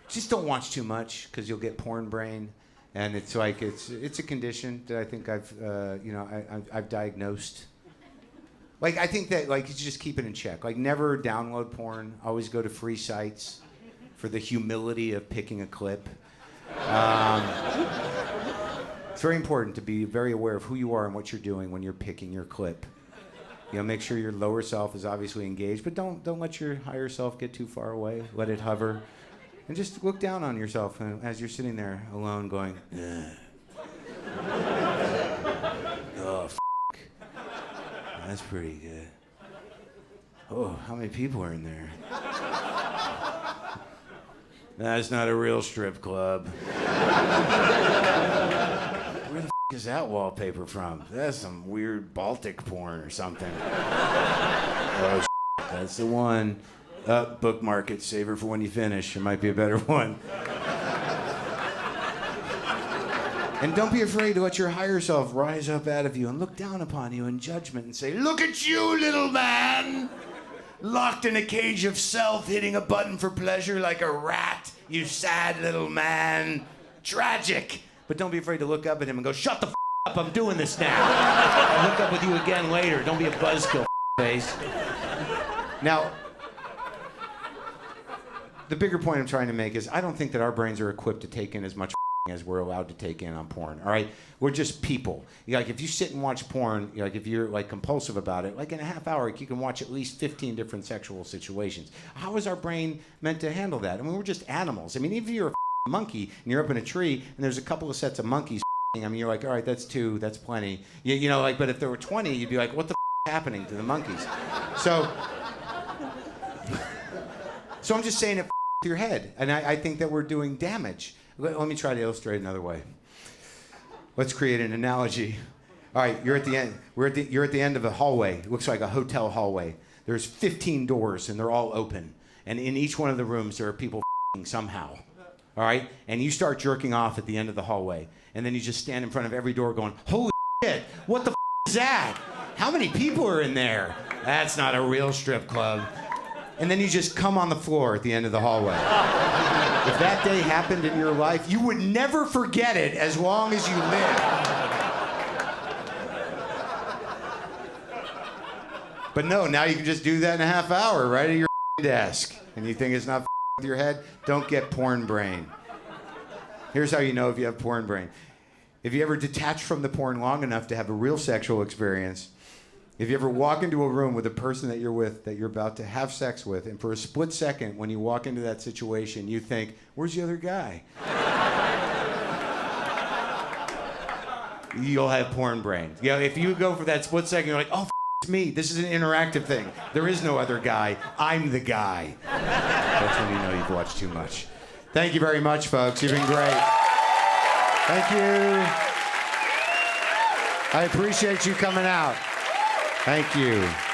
just don't watch too much because you'll get porn brain. And it's like, it's a condition that I think I've diagnosed. Like, I think that, like, you just keep it in check. Like, never download porn. Always go to free sites for the humility of picking a clip. It's very important to be very aware of who you are and what you're doing when you're picking your clip. You know, make sure your lower self is obviously engaged, but don't let your higher self get too far away. Let it hover. And just look down on yourself as you're sitting there alone going, oh, f***. That's pretty good. Oh, how many people are in there? That's not a real strip club. Where the f*** is that wallpaper from? That's some weird Baltic porn or something. Oh, that's the one. Bookmark it, save her for when you finish. It might be a better one. And don't be afraid to let your higher self rise up out of you and look down upon you in judgment and say, look at you, little man! Locked in a cage of self, hitting a button for pleasure like a rat, you sad little man. Tragic. But don't be afraid to look up at him and go, shut the f*** up, I'm doing this now. I'll look up with you again later. Don't be a buzzkill, face. Now, the bigger point I'm trying to make is I don't think that our brains are equipped to take in as much as we're allowed to take in on porn, all right? We're just people. Like, if you sit and watch porn, like, if you're, like, compulsive about it, like, in a half hour, you can watch at least 15 different sexual situations. How is our brain meant to handle that? I mean, we're just animals. I mean, even if you're a monkey and you're up in a tree and there's a couple of sets of monkeys, I mean, you're like, all right, that's 2, that's plenty. You know, like, but if there were 20, you'd be like, what the is happening to the monkeys? So I'm just saying it to your head, and I think that we're doing damage. Let me try to illustrate another way. Let's create an analogy. All right, you're at the end. You're at the end of a hallway. It looks like a hotel hallway. There's 15 doors, and they're all open. And in each one of the rooms, there are people somehow. All right, and you start jerking off at the end of the hallway, and then you just stand in front of every door, going, "Holy shit! What the is that? How many people are in there? That's not a real strip club." And then you just come on the floor at the end of the hallway. If that day happened in your life, you would never forget it as long as you live. But no, now you can just do that in a half hour right at your desk. And you think it's not with your head? Don't get porn brain. Here's how you know if you have porn brain. If you ever detach from the porn long enough to have a real sexual experience, if you ever walk into a room with a person that you're with, that you're about to have sex with, and for a split second when you walk into that situation, you think, where's the other guy? You'll have porn brain. You know, if you go for that split second, you're like, oh, it's me. This is an interactive thing. There is no other guy. I'm the guy. That's when you know you've watched too much. Thank you very much, folks. You've been great. Thank you. I appreciate you coming out. Thank you.